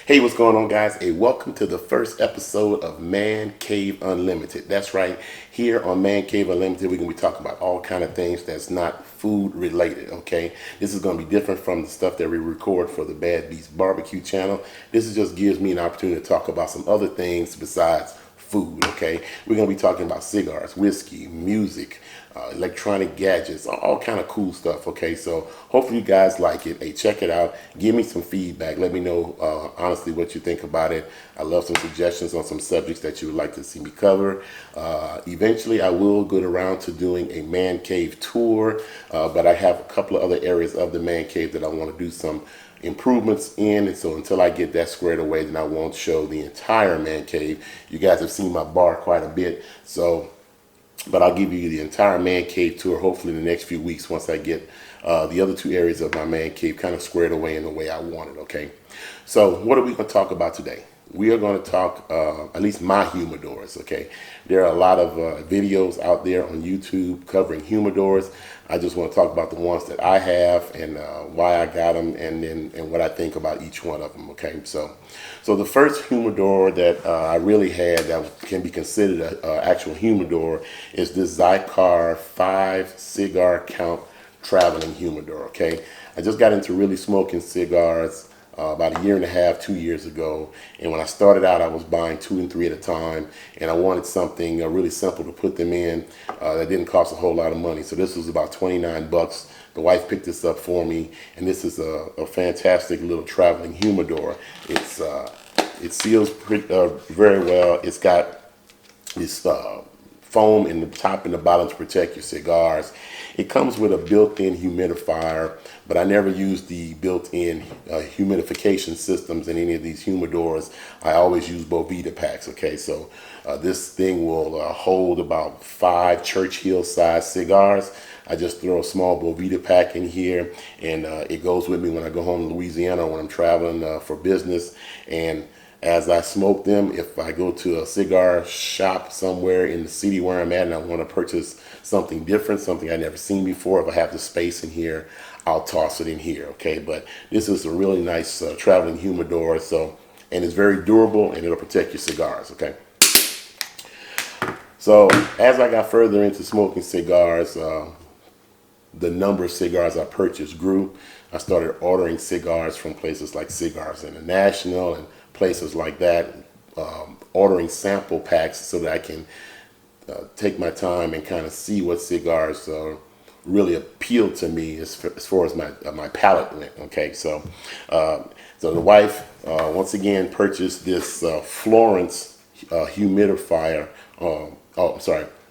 Hey, what's going on, guys? Hey, welcome to the first episode of Man Cave Unlimited. That's right. Here on Man Cave Unlimited, we're going to be talking about all kind of things that's not food related, okay? This is going to be different from the stuff that we record for the Bad Beast Barbecue channel. This is just gives me an opportunity to talk about some other things besides food, okay? We're going to be talking about cigars, whiskey, music, electronic gadgets, all kind of cool stuff, okay? So hopefully you guys like it. Hey, check it out. Give me some feedback. Let me know honestly what you think about it. I love some suggestions on some subjects that you would like to see me cover. Eventually I will get around to doing a man cave tour, but I have a couple of other areas of the man cave that I want to do some improvements in, and so until I get that squared away, then I won't show the entire man cave. You guys have seen my bar quite a bit, so but I'll give you the entire man cave tour hopefully in the next few weeks once I get the other two areas of my man cave kind of squared away in the way I want it, okay? So what are we going to talk about today? We are going to talk, at least my humidors, okay? There are a lot of videos out there on YouTube covering humidors. I just want to talk about the ones that I have and why I got them and what I think about each one of them, okay? So the first humidor that I really had that can be considered an actual humidor is this Xikar 5 cigar count traveling humidor, okay? I just got into really smoking cigars about a year and a half, 2 years ago. And when I started out, I was buying 2 and 3 at a time. And I wanted something really simple to put them in that didn't cost a whole lot of money. So this was about 29 bucks. The wife picked this up for me. And this is a fantastic little traveling humidor. It seals very well. It's got this foam in the top and the bottom to protect your cigars. It comes with a built-in humidifier, but I never use the built-in humidification systems in any of these humidors. I always use Boveda packs, okay? So this thing will hold about 5 Churchill size cigars. I just throw a small Boveda pack in here, and it goes with me when I go home to Louisiana when I'm traveling for business. And as I smoke them, if I go to a cigar shop somewhere in the city where I'm at and I want to purchase something different, something I've never seen before, if I have the space in here, I'll toss it in here, okay? But this is a really nice traveling humidor, and it's very durable and it'll protect your cigars, okay? So as I got further into smoking cigars, the number of cigars I purchased grew. I started ordering cigars from places like Cigars International and places like that, ordering sample packs so that I can take my time and kind of see what cigars really appeal to me as far as my palate went. Okay, so the wife once again purchased this Florence humidifier.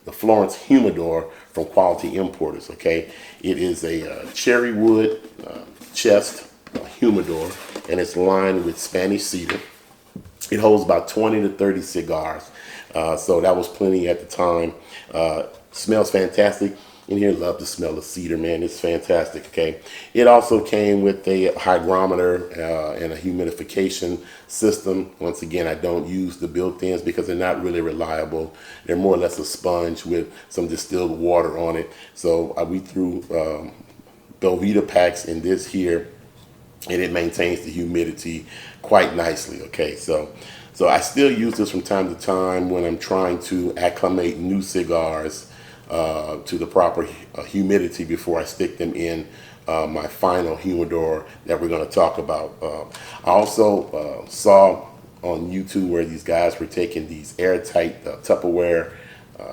The Florence humidor from Quality Importers. Okay, it is a cherry wood chest humidor, and it's lined with Spanish cedar. It holds about 20 to 30 cigars, so that was plenty at the time. Smells fantastic in here. Love the smell of cedar, man. It's fantastic. Okay, it also came with a hygrometer and a humidification system. Once again, I don't use the built-ins because they're not really reliable. They're more or less a sponge with some distilled water on it. So we threw Boveda packs in this here, and it maintains the humidity quite nicely, okay? So I still use this from time to time when I'm trying to acclimate new cigars to the proper humidity before I stick them in my final humidor that we're going to talk about. I also saw on YouTube where these guys were taking these airtight Tupperware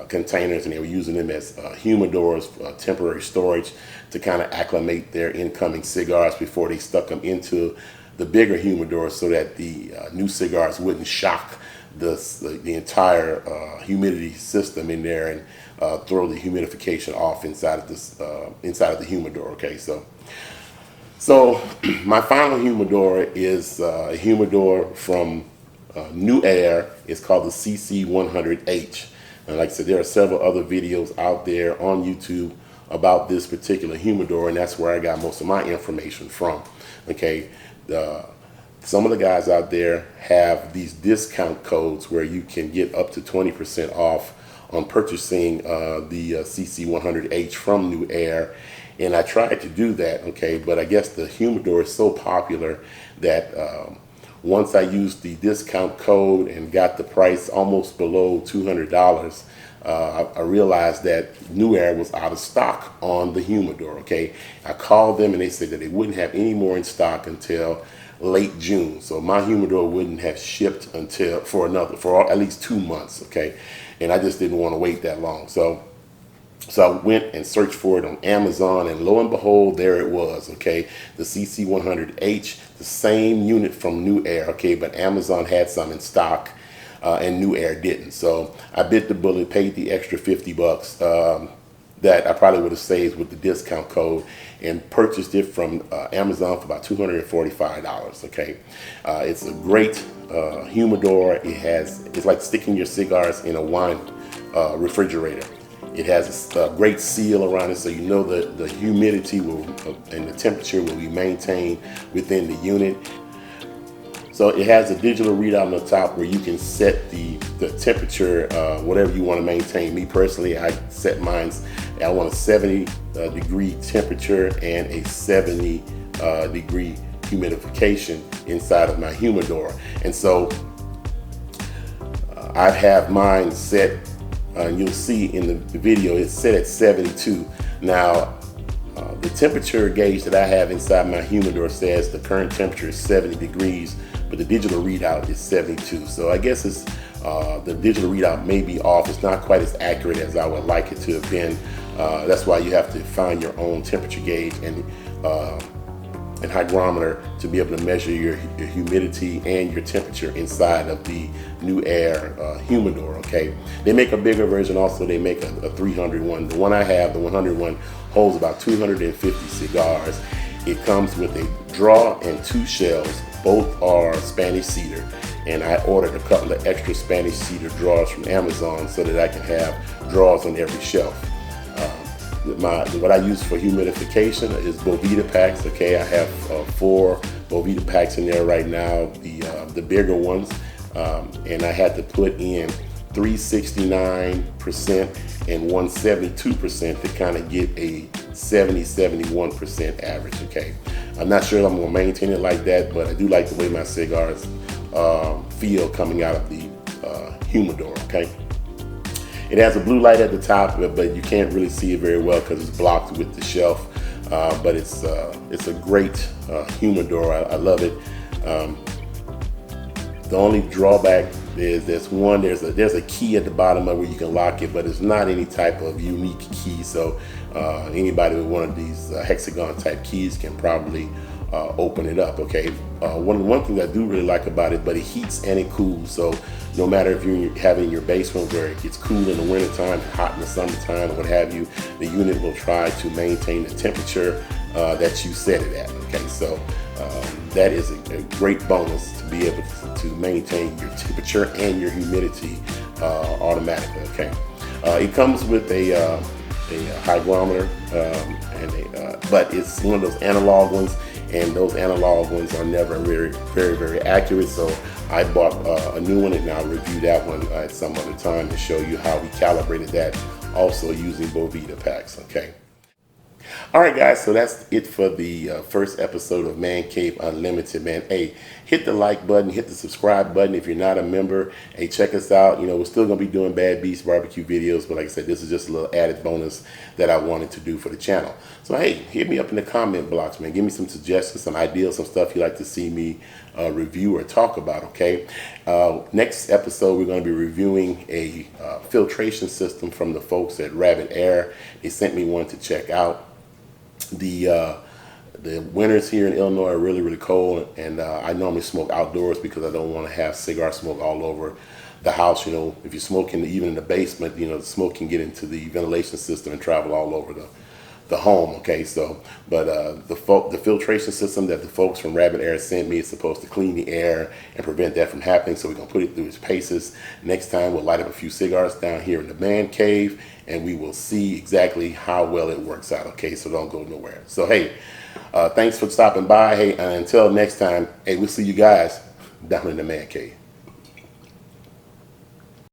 containers, and they were using them as humidors, temporary storage, to kind of acclimate their incoming cigars before they stuck them into the bigger humidors so that the new cigars wouldn't shock the entire humidity system in there and throw the humidification off inside of this inside of the humidor. Okay, so my final humidor is a humidor from NewAir. It's called the CC-100H. And like I said, there are several other videos out there on YouTube about this particular humidor, and that's where I got most of my information from. Okay, some of the guys out there have these discount codes where you can get up to 20% off on purchasing the CC-100H from NewAir, and I tried to do that, okay, but I guess the humidor is so popular that once I used the discount code and got the price almost below $200, I realized that NewAir was out of stock on the humidor. Okay, I called them and they said that they wouldn't have any more in stock until late June. So my humidor wouldn't have shipped until for at least 2 months. Okay, and I just didn't want to wait that long. So I went and searched for it on Amazon, and lo and behold, there it was. Okay, the CC-100H, the same unit from NewAir. Okay, but Amazon had some in stock, and NewAir didn't. So I bit the bullet, paid the extra 50 bucks that I probably would have saved with the discount code, and purchased it from Amazon for about $245. Okay, it's a great humidor. It's like sticking your cigars in a wine refrigerator. It has a great seal around it, so you know the humidity will and the temperature will be maintained within the unit. So it has a digital readout on the top where you can set the temperature, whatever you want to maintain. Me personally, I set mine. I want a 70 degree temperature and a 70 degree humidification inside of my humidor. And so I have mine set. You'll see in the video it's set at 72. Now the temperature gauge that I have inside my humidor says the current temperature is 70 degrees, but the digital readout is 72. So I guess it's the digital readout may be off. It's not quite as accurate as I would like it to have been. That's why you have to find your own temperature gauge and hygrometer to be able to measure your humidity and your temperature inside of the NewAir humidor. Okay, they make a bigger version also. They make a 300 one. The one I have, the 100 one, holds about 250 cigars. It comes with a drawer and 2 shelves. Both are Spanish cedar, and I ordered a couple of extra Spanish cedar drawers from Amazon so that I can have drawers on every shelf. What I use for humidification is Boveda packs. Okay, I have 4 Boveda packs in there right now, the bigger ones, and I had to put in 369% and 172% to kind of get a 70-71% average. Okay, I'm not sure if I'm going to maintain it like that, but I do like the way my cigars feel coming out of the humidor. Okay. It has a blue light at the top, but you can't really see it very well because it's blocked with the shelf. But it's a great humidor. I love it. The only drawback is there's a key at the bottom of where you can lock it, but it's not any type of unique key. So anybody with one of these hexagon type keys can probably open it up. Okay. One thing I do really like about it, but it heats and it cools. So no matter if you're having your basement where it gets cool in the wintertime, hot in the summertime, or what have you, the unit will try to maintain the temperature that you set it at. Okay, so that is a great bonus to be able to maintain your temperature and your humidity automatically. Okay, it comes with a hygrometer, but it's one of those analog ones, and those analog ones are never very accurate. So I bought a new one, and I'll review that one at some other time to show you how we calibrated that, also using Boveda packs. Okay. All right, guys, so that's it for the first episode of Man Cave Unlimited, man. Hey, hit the like button, hit the subscribe button if you're not a member. Hey, check us out. You know, we're still going to be doing Bad Beast barbecue videos, but like I said, this is just a little added bonus that I wanted to do for the channel. So, hey, hit me up in the comment blocks, man. Give me some suggestions, some ideas, some stuff you'd like to see me review or talk about, okay? Next episode, we're going to be reviewing a filtration system from the folks at Rabbit Air. They sent me one to check out. The winters here in Illinois are really cold, and I normally smoke outdoors because I don't want to have cigar smoke all over the house. You know, if you're smoking even in the basement, you know, the smoke can get into the ventilation system and travel all over the home. Okay, so but the filtration system that the folks from Rabbit Air sent me is supposed to clean the air and prevent that from happening. So we're gonna put it through its paces. Next time we'll light up a few cigars down here in the man cave, and we will see exactly how well it works out. Okay, so don't go nowhere. So hey, thanks for stopping by. Hey, until next time, hey, we'll see you guys down in the man cave.